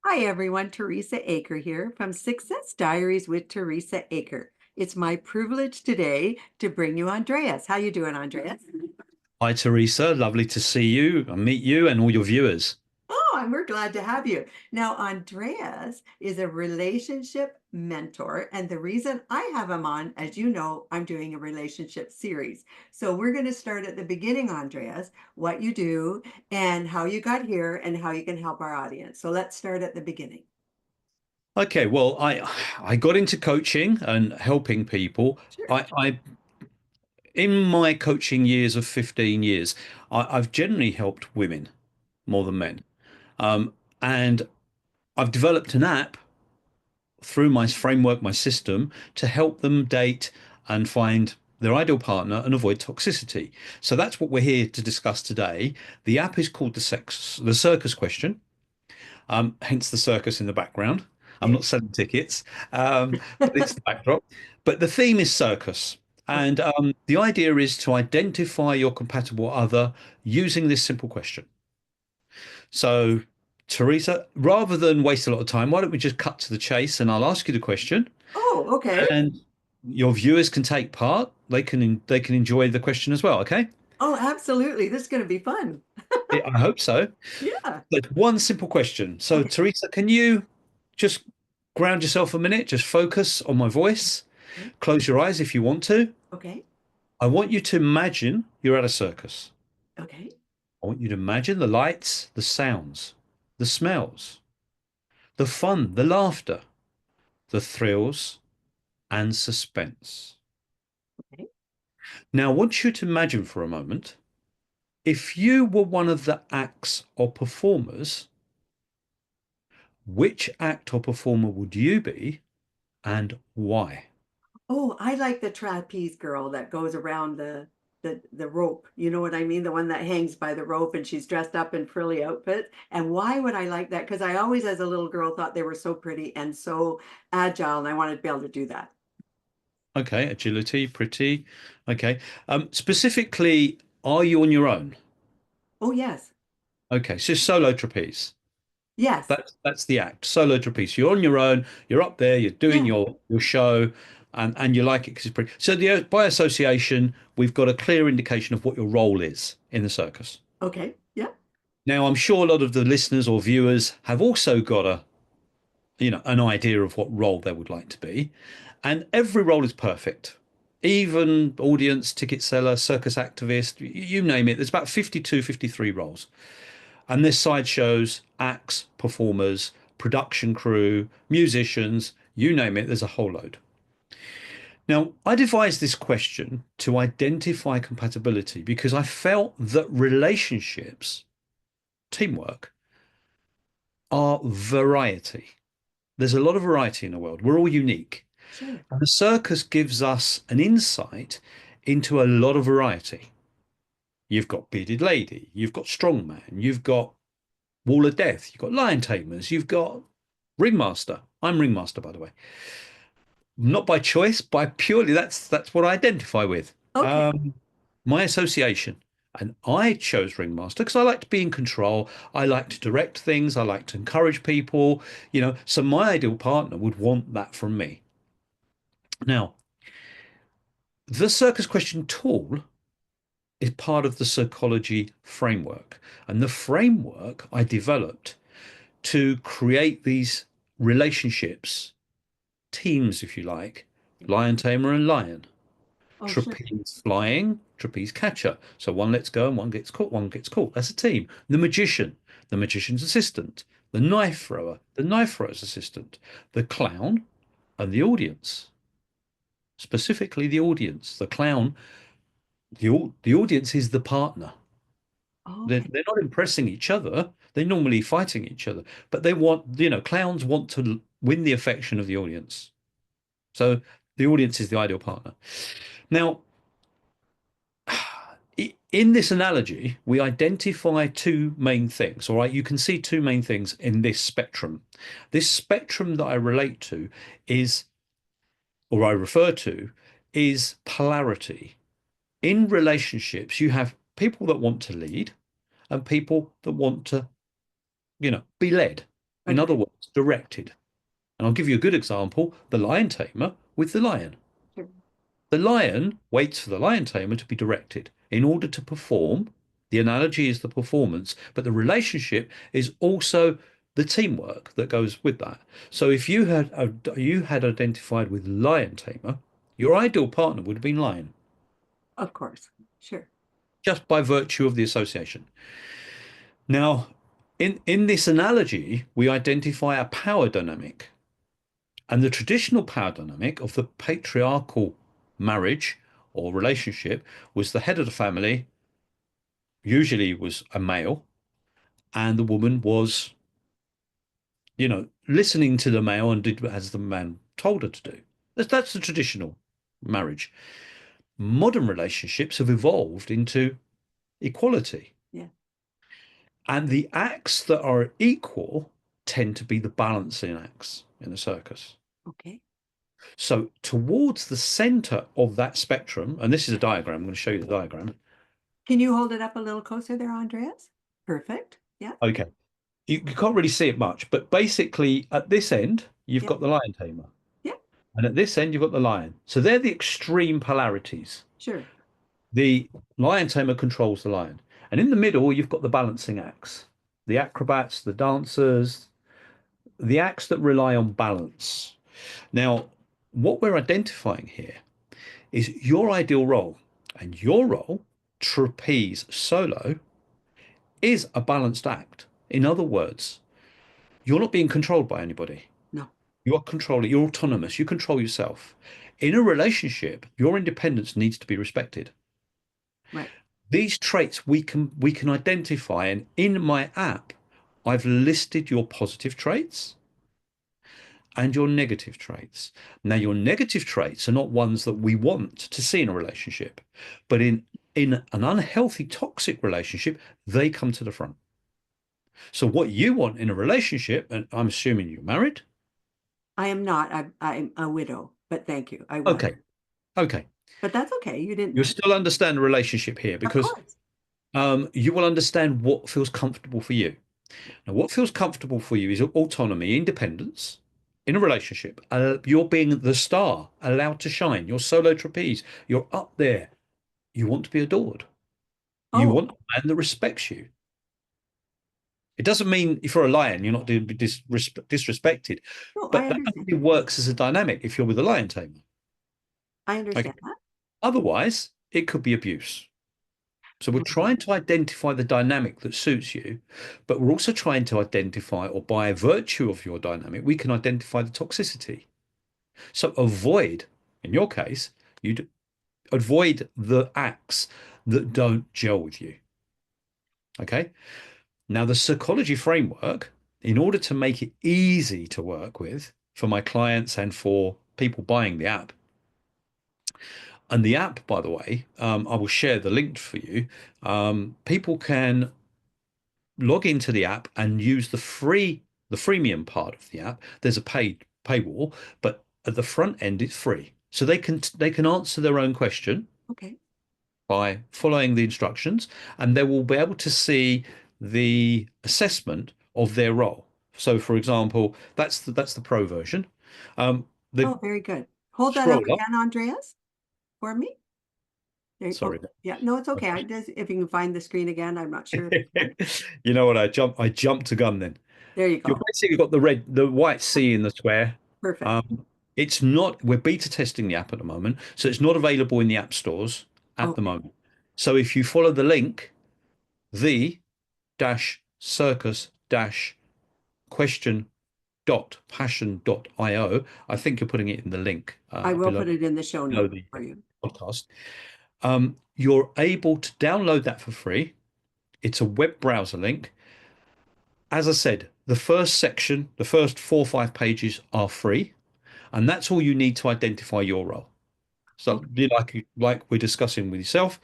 Hi everyone, Teresa Aker here from Success Diaries with Teresa Aker. It's my privilege today to bring you Andreas. How you doing, Andreas? Hi, Teresa. Lovely to see you and meet you and all your viewers. Oh, and we're glad to have you. Now, Andreas is a relationship mentor, and the reason I have him on, as you know, I'm doing a relationship series. So we're going to start at the beginning, Andreas, what you do and how you got here and how you can help our audience. So let's start at the beginning. Okay, well, I got into coaching and helping people. Sure. I in my coaching years of 15 years, I've generally helped women more than men. Um, and I've developed an app through my framework, my system, to help them date and find their ideal partner and avoid toxicity. So that's what we're here to discuss today. The app is called the Circus Question. Hence the circus in the background. I'm Yeah. not selling tickets, but it's the backdrop. But the theme is circus. Okay. And the idea is to identify your compatible other using this simple question. So, Teresa, rather than waste a lot of time, why don't we just cut to the chase and I'll ask you the question Oh, okay. and your viewers can take part. They can enjoy the question as well, okay? Oh, absolutely. This is going to be fun. I hope so. Yeah. But one simple question. So, Okay. Teresa, can you just ground yourself a minute? Just focus on my voice. Okay. Close your eyes if you want to. Okay. I want you to imagine you're at a circus. Okay. I want you to imagine the lights, the sounds, the smells, the fun, the laughter, the thrills, and suspense. Okay. Now, I want you to imagine for a moment if you were one of the acts or performers, which act or performer would you be and why? Oh, I like the trapeze girl that goes around the rope. You know what I mean? The one that hangs by the rope and she's dressed up in frilly outfits. And why would I like that? Because I always, as a little girl, thought they were so pretty and so agile, and I wanted to be able to do that. Okay, agility, pretty. Okay. Specifically, are you on your own? Oh, yes. Okay, so solo trapeze. Yes. That's the act. Solo trapeze. You're on your own. You're up there. You're doing Yeah. your show, and you like it because it's pretty. So by association, we've got a clear indication of what your role is in the circus. Okay. Yeah. Now, I'm sure a lot of the listeners or viewers have also got an idea of what role they would like to be, and every role is perfect. Even audience, ticket seller, circus activist, you name it. There's about 52, 53 roles. And this side shows acts, performers, production crew, musicians, you name it, there's a whole load. Now, I devised this question to identify compatibility because I felt that relationships, teamwork, are variety. There's a lot of variety in the world. We're all unique. Sure. And the circus gives us an insight into a lot of variety. You've got bearded lady, you've got strongman, you've got wall of death, you've got lion tamers, you've got ringmaster. I'm ringmaster, by the way, not by choice, by purely that's what I identify with. Okay. My association. And I chose ringmaster because I like to be in control. I like to direct things. I like to encourage people, So my ideal partner would want that from me. Now, the Circus Question tool is part of the Circology framework. And the framework I developed to create these relationships, teams, if you like, lion tamer and lion, Oh, sure. trapeze flying, trapeze catcher. So one lets go and one gets caught, one gets caught. That's a team. The magician's assistant, the knife thrower, the knife thrower's assistant, the clown, and the audience. Specifically, the audience. The clown, the audience is the partner. Okay. They're not impressing each other. They're normally fighting each other, but they want, clowns want to win the affection of the audience. So the audience is the ideal partner. Now, in this analogy, we identify two main things. All right, you can see two main things in this spectrum. This spectrum that I relate to is, or I refer to, is polarity. In relationships, you have people that want to lead and people that want to, be led. In other Okay. words, directed. And I'll give you a good example, the lion tamer with the lion. Sure. The lion waits for the lion tamer to be directed in order to perform. The analogy is the performance, but the relationship is also the teamwork that goes with that. So if you had identified with lion tamer, your ideal partner would have been lion, Of course. Sure. just by virtue of the association. Now, in this analogy, we identify a power dynamic. And the traditional power dynamic of the patriarchal marriage or relationship was the head of the family usually was a male, and the woman was, listening to the male and did as the man told her to do. That's the traditional marriage. Modern relationships have evolved into equality, Yeah. and the acts that are equal tend to be the balancing acts in a circus. Okay. So towards the center of that spectrum, and this is a diagram, I'm going to show you the diagram. Can you hold it up a little closer there, Andreas? Perfect. Yeah. Okay. You can't really see it much, but basically at this end, you've Yeah. got the lion tamer. Yeah. And at this end, you've got the lion. So they're the extreme polarities. Sure. The lion tamer controls the lion. And in the middle, you've got the balancing acts, the acrobats, the dancers, the acts that rely on balance. Now, what we're identifying here is your ideal role. And your role, trapeze solo, is a balanced act. In other words, you're not being controlled by anybody. No. You are controlling, you're autonomous, you control yourself. In a relationship, your independence needs to be respected. Right. These traits we can identify, and in my app, I've listed your positive traits and your negative traits. Now, your negative traits are not ones that we want to see in a relationship, but in an unhealthy, toxic relationship, they come to the front. So, what you want in a relationship, and I'm assuming you're married. I am not. I'm a widow, but thank you. I was. Okay, okay. But that's okay. You You'll didn't. still understand the relationship here Of because course. you will understand what feels comfortable for you. Now, what feels comfortable for you is autonomy, independence in a relationship. You're being the star, allowed to shine. You're solo trapeze. You're up there. You want to be adored. You Oh, want a man that respects you. It doesn't mean if you're a lion, you're not to be disrespected, no, I but that understand. only works as a dynamic if you're with a lion tamer. I Okay. understand that. Otherwise, it could be abuse. So we're Okay. trying to identify the dynamic that suits you, but we're also trying to identify, or by virtue of your dynamic, we can identify the toxicity. So avoid, in your case, you'd avoid the acts that don't gel with you. Okay. Now, the Circology framework, in order to make it easy to work with for my clients and for people buying the app, and the app, by the way, I will share the link for you. People can log into the app and use the freemium part of the app. There's a paid paywall, but at the front end it's free. So they can answer their own question Okay. by following the instructions, and they will be able to see the assessment of their role. So for example, that's the pro version. The Oh, very good. Hold that up scroll up. again, Andreas, for me. There, Sorry. oh, yeah. No, it's okay. I just, if you can find the screen again, I'm not sure if you can. You know what? I jumped a gun then. There you You've go. basically got the white C in the square. Perfect. Um, it's not, we're beta testing the app at the moment, so it's not available in the app stores at the Okay. moment. So if you follow the link, the dash circus dash question dot passion dot io, I think you're putting it in the link I will below put it in the show below notes the for you. podcast. You're able to download that for free. It's a web browser link. As I said, the first section, the first 4 or 5 pages are free, and that's all you need to identify your role. So, Okay. like we're discussing with yourself,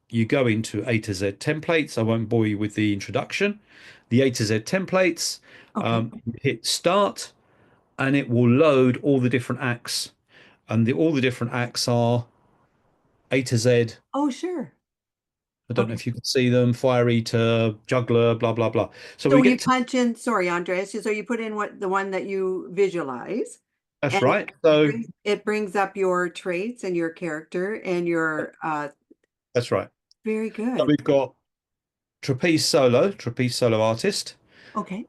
you go into A to Z templates. I won't bore you with the introduction. The A to Z templates, Okay. you hit start, and it will load all the different acts, and all the different acts are A to Z. Oh, sure. I don't know Okay. if you can see them, fire eater, juggler, blah, blah, blah. So So we you get to, punch in, sorry, Andreas, so you put in what the one that you visualize, that's and right. So it brings up your traits and your character and your that's right. very So good. we've got trapeze solo artist. Okay.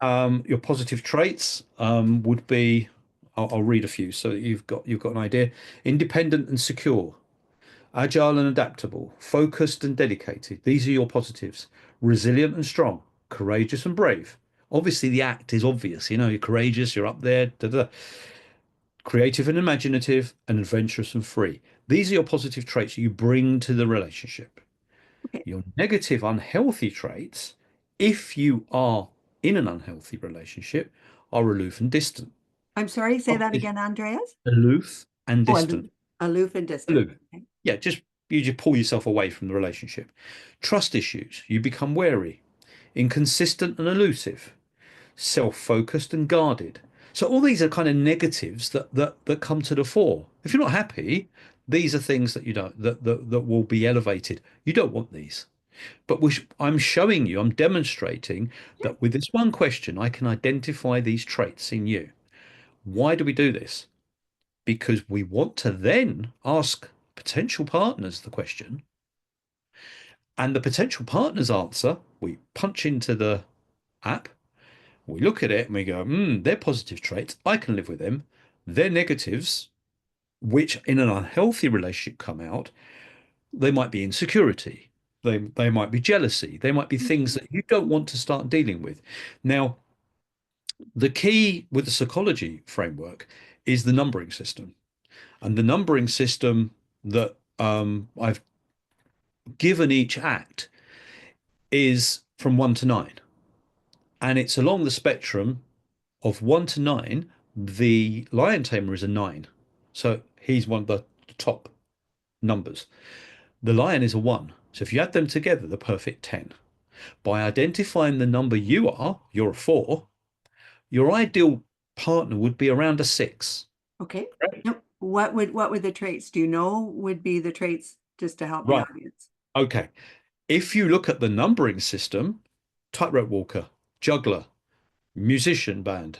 Your positive traits would be, I'll read a few so that you've got an idea. Independent and secure, agile and adaptable, focused and dedicated. These are your positives. Resilient and strong, courageous and brave. Obviously, the act is obvious. You're courageous, you're up there. Da, da. Creative and imaginative, and adventurous and free. These are your positive traits you bring to the relationship. Okay. Your negative, unhealthy traits, if you are in an unhealthy relationship, are aloof and distant. I'm sorry, say that Okay. again, Andreas. Aloof and Oh, distant. aloof and distant. Aloof. Okay. Yeah, you just pull yourself away from the relationship. Trust issues. You become wary, inconsistent and elusive, self-focused and guarded. So all these are kind of negatives that come to the fore. If you're not happy, these are things that you don't that will be elevated. You don't want these. But I'm showing you, I'm demonstrating Yeah. that with this one question, I can identify these traits in you. Why do we do this? Because we want to then ask potential partners the question, and the potential partners answer, we punch into the app, we look at it and we go, they're positive traits. I can live with them. They're negatives, which in an unhealthy relationship come out. They might be insecurity. They might be jealousy. They might be things Mhm. that you don't want to start dealing with. Now, the key with the psychology framework is the numbering system. And the numbering system that I've given each act is from 1 to 9. And it's along the spectrum of 1 to 9. The lion tamer is a 9. So he's one of the top numbers. The lion is a 1. So if you add them together, the perfect 10. By identifying the number you are, you're a 4, your ideal partner would be around a 6. Okay. Correct. Yep. What would the traits do you know would be the traits just to help the Right. audience? Okay. If you look at the numbering system, tightrope walker, juggler, musician band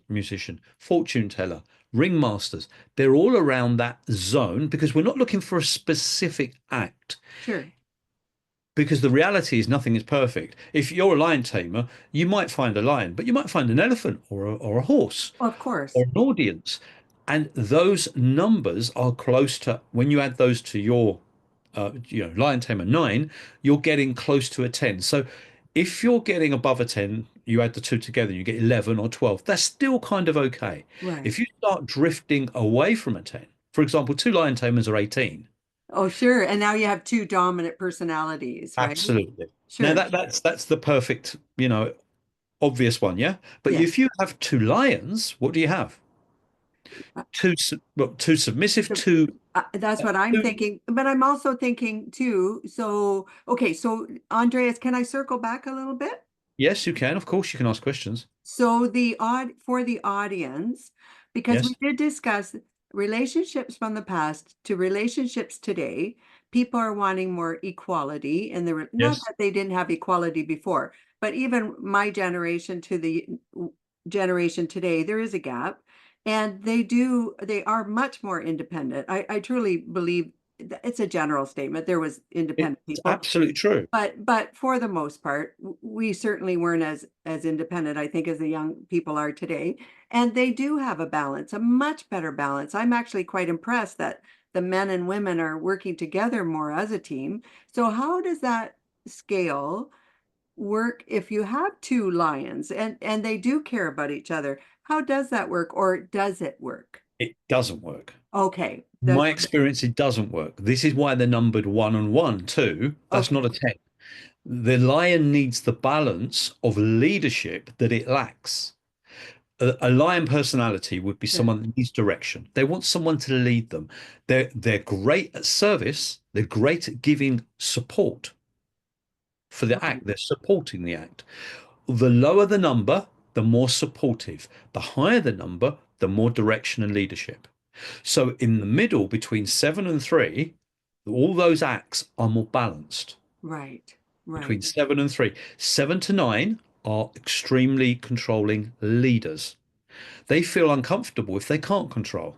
musician, fortune teller, ringmasters, they're all around that zone because we're not looking for a specific act. Sure. Because the reality is nothing is perfect. If you're a lion tamer, you might find a lion, but you might find an elephant or a horse Well, of course. or an audience. And those numbers are close to, when you add those to your lion tamer 9, you're getting close to a 10. So if you're getting above a 10, you add the two together, you get 11 or 12. That's still kind of okay. Right. If you start drifting away from a 10, for example, two lion tamers are 18. Oh, sure. And now you have two dominant personalities, right? Absolutely. Now Sure. that's the perfect, obvious one, yeah. But Yes. if you have two lions, what do you have? Uh, Two submissive, so, that's uh, what I'm two. thinking. But I'm also thinking too. So, okay. So, Andreas, can I circle back a little bit? Yes, you can. Of course, you can ask questions. So for the audience, because we Yes, did discuss relationships from the past to relationships today, people are wanting more equality in not yes. that they didn't have equality before, but even my generation to the generation today, there is a gap. And they are much more independent. I truly believe it's a general statement. There was independent It's people, absolutely true. but for the most part, we certainly weren't as independent, I think, as the young people are today. And they do have a balance, a much better balance. I'm actually quite impressed that the men and women are working together more as a team. So how does that scale work if you have two lions and they do care about each other? How does that work, or does it work? It doesn't work. Okay, that's My experience, it doesn't work. This is why they're numbered 1 and 1, 2. That's not okay. a 10. The lion needs the balance of leadership that it lacks. A lion personality would be Sure. someone that needs direction. They want someone to lead them. They're great at service. They're great at giving support for the Okay. act. They're supporting the act. The lower the number, the more supportive. The higher the number, the more direction and leadership. So in the middle between 7 and 3, All those acts are more balanced Right. between Right. 7 and 3. 7 to 9 are extremely controlling leaders. They feel uncomfortable if they can't control.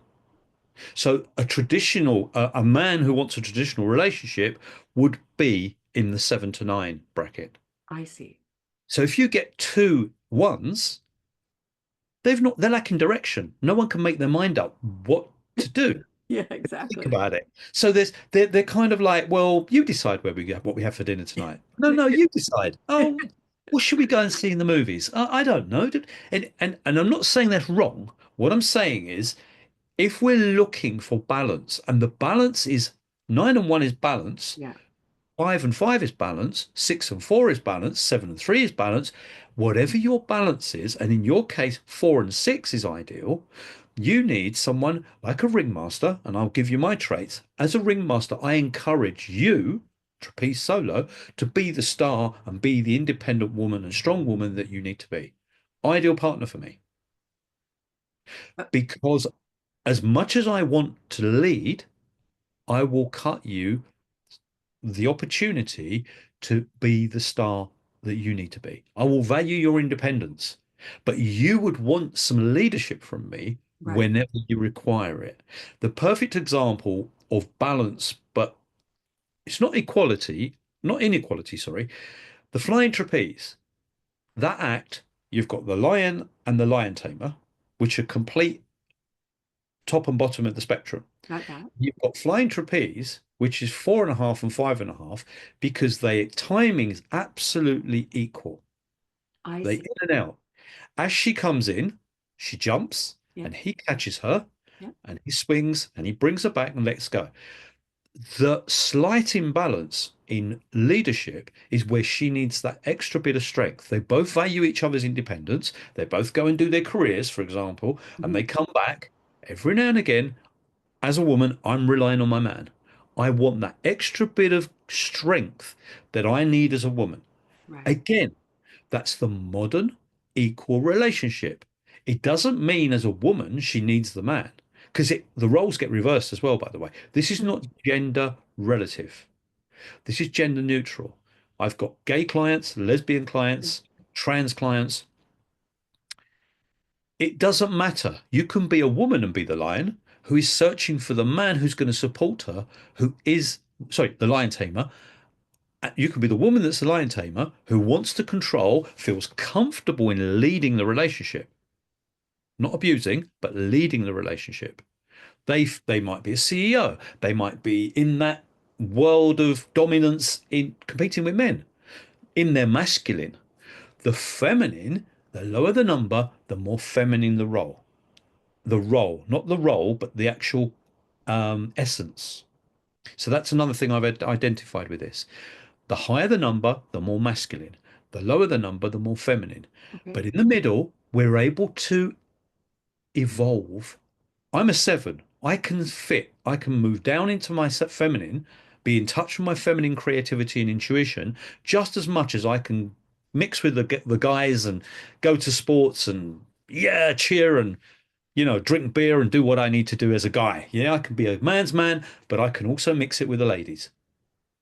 So a man who wants a traditional relationship would be in the 7 to 9 bracket. I see. So if you get two ones, they're lacking direction. No one can make their mind up what to do. Yeah, Think exactly. about it. So they're kind of like, well, you decide what we have for dinner tonight. No, no, you decide. Oh, well, should we go and see in the movies? I don't know. And I'm not saying that's wrong. What I'm saying is, if we're looking for balance, and the balance is 9 and 1 is balance, Yeah. 5 and 5 is balance, 6 and 4 is balance, 7 and 3 is balance. Whatever your balance is, and in your case, 4 and 6 is ideal, you need someone like a ringmaster, and I'll give you my traits. As a ringmaster, I encourage you, trapeze solo, to be the star and be the independent woman and strong woman that you need to be. Ideal partner for me. Uh, Because as much as I want to lead, I will cut you the opportunity to be the star that you need to be. I will value your independence, but you would want some leadership from me right. whenever you require it. The perfect example of balance, but it's not equality, not inequality, sorry. The flying trapeze, that act, you've got the lion and the lion tamer, which are complete top and bottom of the spectrum. Got that. You've got flying trapeze, which is 4.5 and 5.5, because their timing is absolutely equal. I They see. in and out. As she comes in, she jumps Yep. and he catches her Yep. and he swings and he brings her back and lets go. The slight imbalance in leadership is where she needs that extra bit of strength. They both value each other's independence. They both go and do their careers, for example, and Mhm. they come back every now and again. As a woman, I'm relying on my man. I want that extra bit of strength that I need as a woman. Right. Again, that's the modern equal relationship. It doesn't mean as a woman she needs the man, because the roles get reversed as well, by the way. This is Hmm. not gender relative. This is gender neutral. I've got gay clients, lesbian clients, trans clients. It doesn't matter. You can be a woman and be the lion who is searching for the man who's going to support her, who is, sorry, the lion tamer. You can be the woman that's the lion tamer who wants to control, feels comfortable in leading the relationship, not abusing, but leading the relationship. They might be a CEO. They might be in that world of dominance in competing with men in their masculine. The feminine, the lower the number, the more feminine the role. The role, not the role, but the actual essence. So that's another thing I've identified with this. The higher the number, the more masculine. The lower the number, the more feminine. Okay. But in the middle, we're able to evolve. I'm a 7. I can move down into my feminine, be in touch with my feminine creativity and intuition just as much as I can mix with the guys and go to sports and yeah, cheer and drink beer and do what I need to do as a guy. Yeah, I can be a man's man, but I can also mix it with the ladies.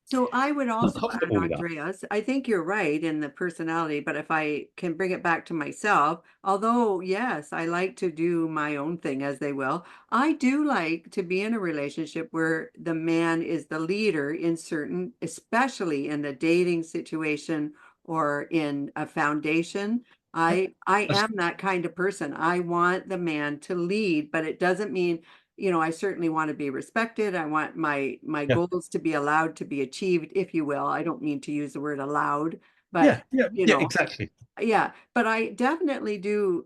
So I would I'm also add, comfortable with that. Andreas, I think you're right in the personality, but if I can bring it back to myself, although yes, I like to do my own thing as they will, I do like to be in a relationship where the man is the leader in certain, especially in a dating situation or in a foundation. Yep. I That's- am that kind of person. I want the man to lead, but it doesn't mean I certainly want to be respected. I want my yeah, goals to be allowed to be achieved, if you will. I don't mean to use the word allowed, but yeah, yeah, you yeah, know, exactly. yeah, but I definitely do.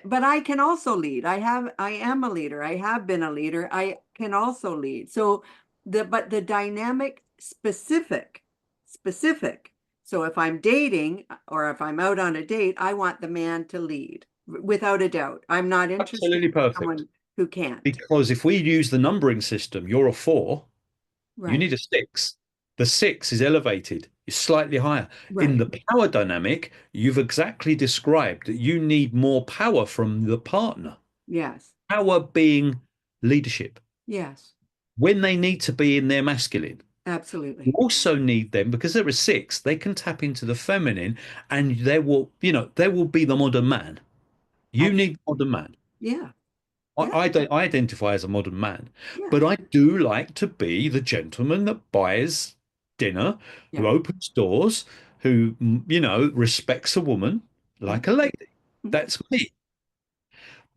But I can also lead. I am a leader. I have been a leader. I can also lead. So but the dynamic specific. So if I'm dating or if I'm out on a date, I want the man to lead without a doubt. I'm not interested Absolutely in perfect. someone who can't. Because if we use the numbering system, you're a 4, you Right. need a 6. The 6 is elevated, is slightly higher. In Right. the power dynamic, you've exactly described that you need more power from the partner. Yes. Power being leadership. Yes. when they need to be in their masculine. You Absolutely. also need them because they're a six, they can tap into the feminine and they will be the modern man. You Abs- need modern man. yeah. Yeah. I identify as a modern man, Yeah. but I do like to be the gentleman that buys dinner, Yeah. who opens doors, who, respects a woman Mhm. like a lady. Mhm. That's me.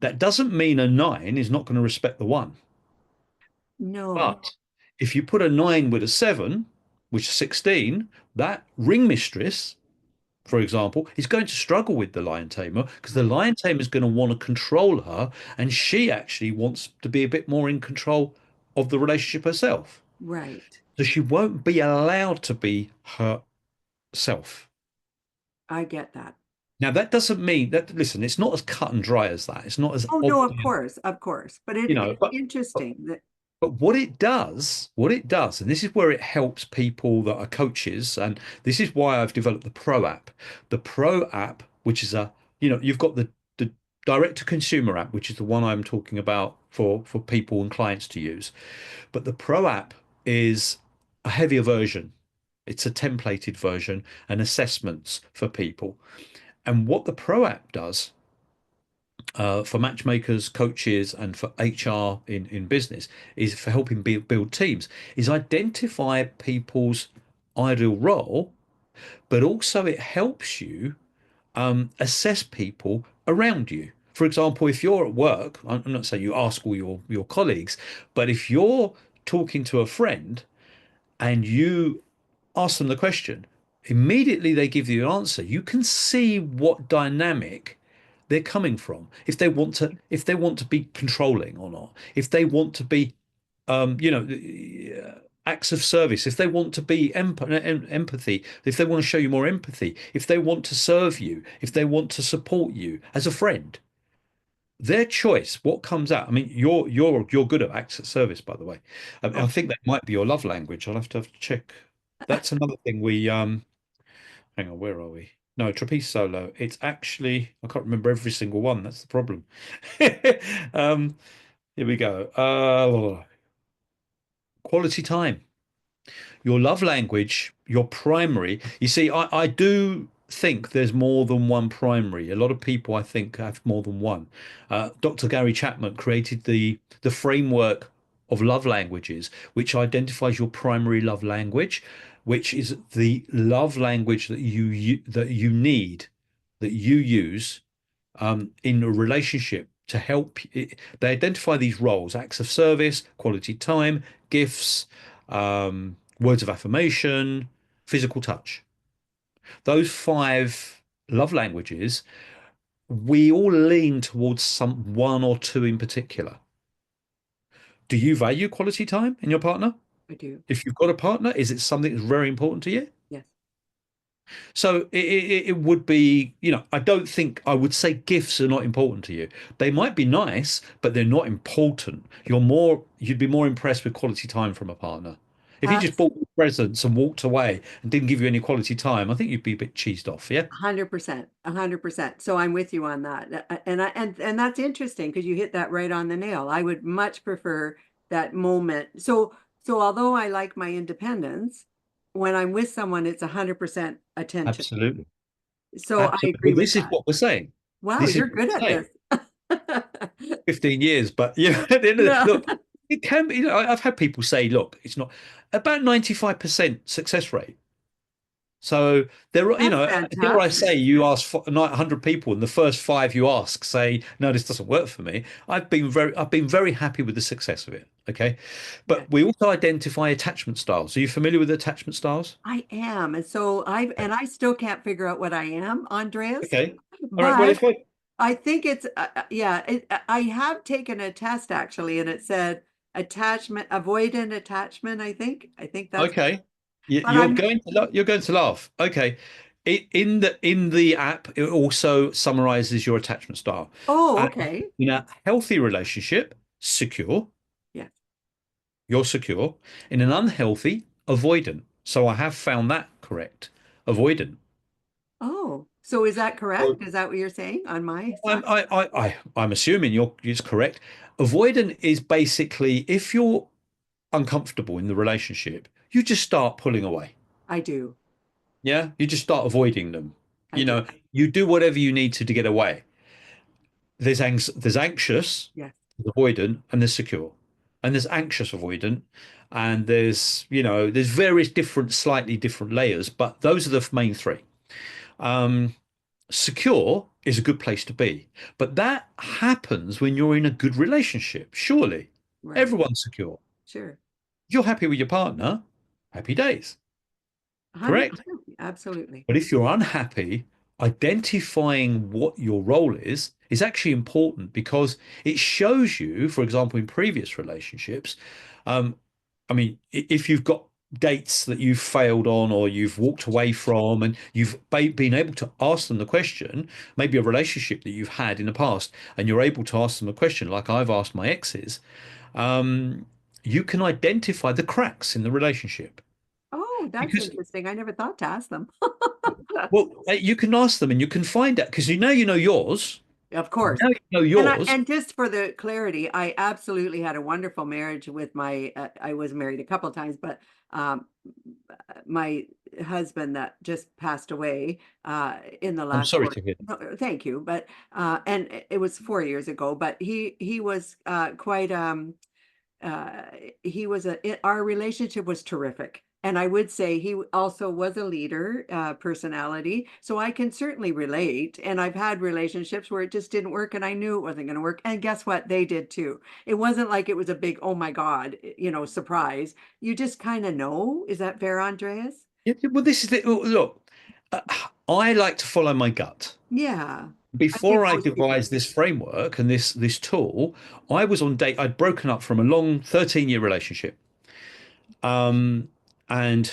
That doesn't mean a nine is not going to respect the one. No. But if you put a nine with a seven, which is 16, that ring mistress, for example, is going to struggle with the lion tamer because the Right. lion tamer is going to want to control her, and she actually wants to be a bit more in control of the relationship herself. Right. So she won't be allowed to be herself. I get that. Now, that doesn't mean that, listen, it's not as cut and dry as that. It's not as Oh, no, of obvious, course, of course. But you know, it's but interesting that But what it does, and this is where it helps people that are coaches, and this is why I've developed the Pro app. The Pro app, which is you've got the direct to consumer app, which is the one I'm talking about for people and clients to use. But the Pro app is a heavier version. It's a templated version and assessments for people. And what the Pro app does for matchmakers, coaches, and for HR in business is for helping build teams, is identify people's ideal role, but also it helps you assess people around you. For example, if you're at work, I'm not saying you ask all your colleagues, but if you're talking to a friend and you ask them the question, immediately they give you an answer. You can see what dynamic they're coming from. If they want to be controlling or not, if they want to be, acts of service, if they want to be empathy, if they want to show you more empathy, if they want to serve you, if they want to support you as a friend, their choice, what comes out. I mean, you're good at acts of service, by the way. I oh, think that might be your love language. I'll have to check. That's another thing we hang on, where are we? No, trapeze solo. It's actually I can't remember every single one. That's the problem. um, here we go. Quality time. Your love language, your primary. You see, I do think there's more than one primary. A lot of people, I think, have more than one. Dr. Gary Chapman created the framework of love languages, which identifies your primary love language, which is the love language that you need, that you use in a relationship to help. They identify these roles: acts of service, quality time, gifts, words of affirmation, physical touch. Those five love languages, we all lean towards some one or two in particular. Do you value quality time in your partner? I do. If you've got a partner, is it something that's very important to you? Yes. So it would be, I don't think I would say gifts are not important to you. They might be nice, but they're not important. You'd be more impressed with quality time from a partner. If he just Abs bought you presents and walked away and didn't give you any quality time, I think you'd be a bit cheesed off, yeah? 100%, 100%. So I'm with you on that. And that's interesting because you hit that right on the nail. I would much prefer that moment. So although I like my independence, when I'm with someone, it's 100% attention. Absolutely. So I Absolutely. agree Well, with this is that. what we're saying. Wow, This is you're what good we're at saying. this. 15 years, but at the end of Yeah, look, it can be, I've had people say, look, it's not about 95% success rate. So there are, that's dare I say, fantastic. you ask 100 people, and the first five you ask say, "No, this doesn't work for me." I've been very happy with the success of it. Okay, Yeah. but we also identify attachment styles. Are you familiar with attachment styles? I am. And I still can't figure out what I am, Andreas, Okay, all right. Well, but if I I think it's yeah, I have taken a test actually and it said attachment avoidant attachment, I think that's okay, but I'm you're going to laugh. Okay, in the app, it also summarizes your attachment style. oh, And okay. in a healthy relationship, secure. Yes. You're secure. In an unhealthy, avoidant. So I have found that correct. Avoidant. Oh, so is that So correct? Is that what you're saying on my side? I'm assuming it's correct. Avoidant is basically if you're uncomfortable in the relationship, you just start pulling away. I do. Yeah. You just start avoiding them. I do. You do whatever you need to get away. There's anxious, Yes. there's avoidant, and there's secure. And there's anxious avoidant, and there's various different, slightly different layers, but those are the main three. Um, Secure is a good place to be, but that happens when you're in a good relationship. Surely, Right. everyone's secure. Sure. If you're happy with your partner, happy days, correct? 100%. Absolutely. But if you're unhappy, identifying what your role is actually important because it shows you, for example, in previous relationships, um, I mean, if you've got dates that you've failed on or you've walked away from and you've been able to ask them the question, maybe a relationship that you've had in the past, and you're able to ask them a question like I've asked my exes, um, you can identify the cracks in the relationship. Oh, that's Because interesting. I never thought to ask them. well, you can ask them and you can find out because you know yours. Of course. Now you know And I yours. and just for the clarity, I absolutely had a wonderful marriage with my I was married a couple of times, but my husband that just passed away in the I'm last sorry four. to hear No, thank you, but and it was 4 years ago, but he was quite uh, he was our relationship was terrific. And I would say he also was a leader personality. So I can certainly relate. And I've had relationships where it just didn't work and I knew it wasn't going to work. And guess what? They did too. It wasn't like it was a big, oh my God, surprise. You just kind of know. Is that fair, Andreas? well, this is the look. Uh, I like to follow my gut. Yeah. I think Before I most people devised this framework and this tool, I was on date. I'd broken up from a long 13-year relationship, and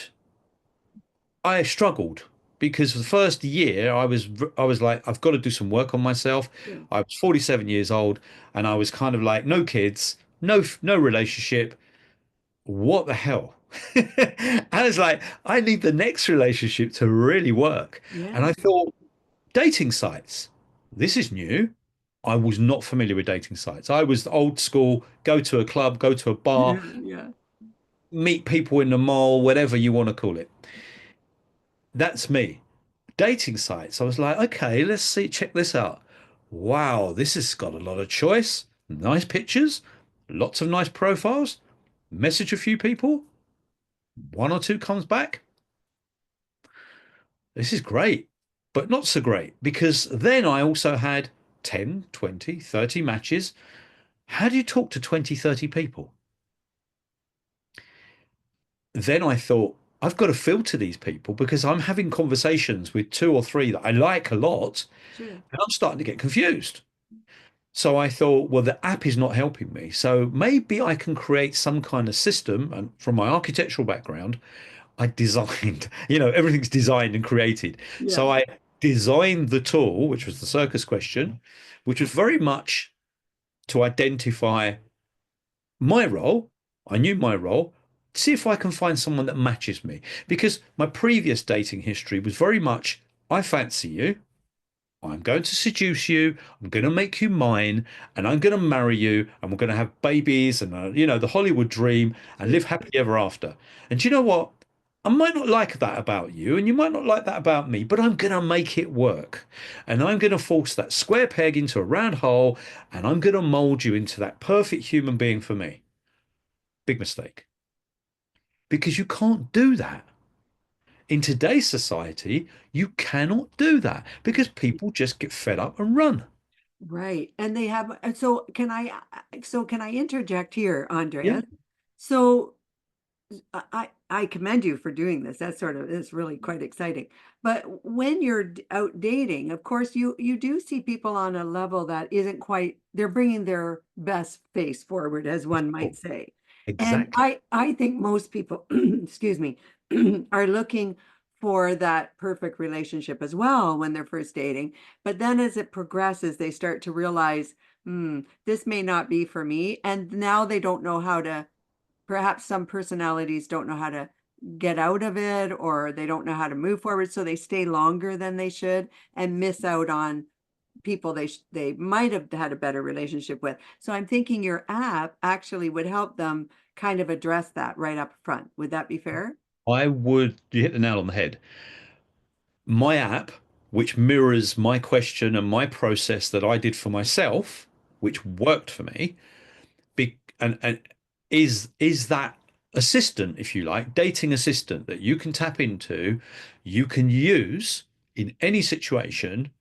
I struggled because for the first year I was like, I've got to do some work on myself. do. I was 47 years old, and I was kind of like, no kids, no relationship. What the hell? I was like, I need the next relationship to really work. And Yeah. I thought, dating sites, this is new. I was not familiar with dating sites. I was old school, go to a club, go to a bar, Yeah. meet people in the mall, whatever you want to call it. That's me. Dating sites, I was like, okay, let's see, check this out. Wow, this has got a lot of choice, nice pictures, lots of nice profiles, message a few people, one or two comes back. This is great, but not so great because then I also had 10, 20, 30 matches. How do you talk to 20, 30 people? Then I thought, I've got to filter these people because I'm having conversations with two or three that I like a lot, Sure. and I'm starting to get confused. So I thought, well, the app is not helping me. So maybe I can create some kind of system. And from my architectural background, I designed, everything's designed and created. Yeah. So I designed the tool, which was the Circus Question, which was very much to identify my role. I knew my role. See if I can find someone that matches me. Because my previous dating history was very much, I fancy you. I'm going to seduce you. I'm going to make you mine, and I'm going to marry you, and we're going to have babies, and the Hollywood dream, and Sure. live happily ever after. And do you know what? I might not like that about you, and you might not like that about me, but I'm going to make it work, and I'm going to force that square peg into a round hole, and I'm going to mold you into that perfect human being for me. Big mistake, because you can't do that. In today's society, you cannot do that because people just get fed up and run. Right. And they have, so can I interject here, Yeah. Andrea? So I commend you for doing this. That sort of is really quite exciting. But when you're out dating, of course, you do see people on a level that isn't quite, they're bringing their best face forward, as one might Oh, say. And exactly. I think most people, excuse me, are looking for that perfect relationship as well when they're first dating. But then as it progresses, they start to realize, this may not be for me. And now they don't know how to, perhaps some personalities don't know how to get out of it, or they don't know how to move forward, so they stay longer than they should and miss out on people they might have had a better relationship with. So I'm thinking your app actually would help them kind of address that right up front. Would that be fair? You hit the nail on the head. My app, which mirrors my question and my process that I did for myself, which worked for me, and is that assistant, if you like, dating assistant that you can tap into, you can use in any situation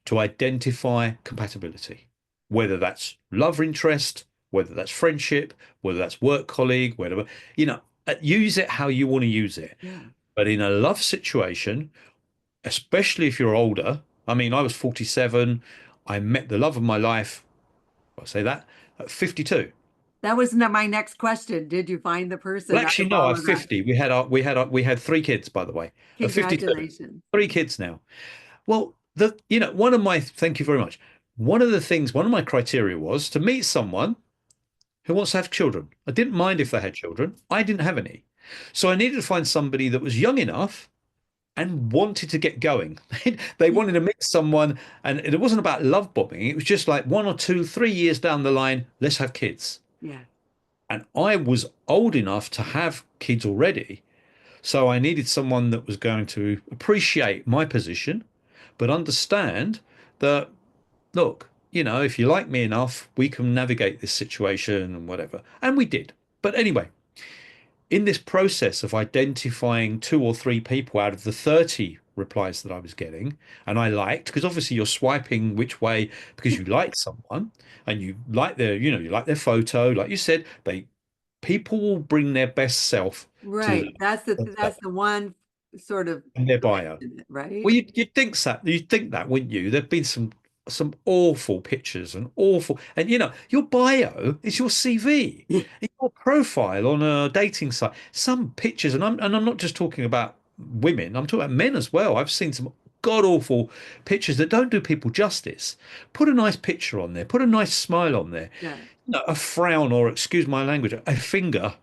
to identify compatibility, whether that's love interest, whether that's friendship, whether that's work colleague, whatever, use it how you want to use it. Yeah. But in a love situation, especially if you're older, I mean, I was 47, I met the love of my life, I'll say that, at 52. That was my next question. Did you find the Well, person? I actually, no, I'm follow that. 50. We had three kids, by the way. At 52, Congratulations. three kids now. Well, thank you very much. One of my criteria was to meet someone who wants to have children. I didn't mind if they had children. I didn't have any. So I needed to find somebody that was young enough and wanted to get going. They Yeah. wanted to meet someone, and it wasn't about love bombing. It was just like 1 or 2, 3 years down the line, let's have kids. Yeah. And I was old enough to have kids already. So I needed someone that was going to appreciate my position, but understand that, look, if you like me enough, we can navigate this situation and whatever. And we did. But anyway, in this process of identifying 2 or 3 people out of the 30 replies that I was getting, and I liked, because obviously you're swiping which way because you like someone and you like their photo, like you said, people will bring their best self to Right. That's the one sort of in their twist bio. in it, right? Well, you'd think that, wouldn't you? There've been some awful pictures and awful, and your bio is your CV, it's your profile on a dating site. Some pictures, and I'm not just talking about women. I'm talking about men as well. I've seen some god awful pictures that don't do people justice. Put a nice picture on there. Put a nice smile on there. Yeah. No, a frown, or excuse my language, a finger,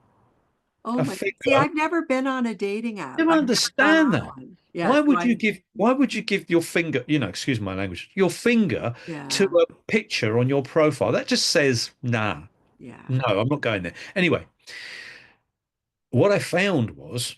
Oh a my. See, finger. I've never been on a dating app. I don't I've never gone understand on that. one. Yeah. Why So would you give why would you give your finger, excuse my language, your finger to yeah. a picture on your profile? That just says, nah, Yeah. no, I'm not going there. Anyway, what I found was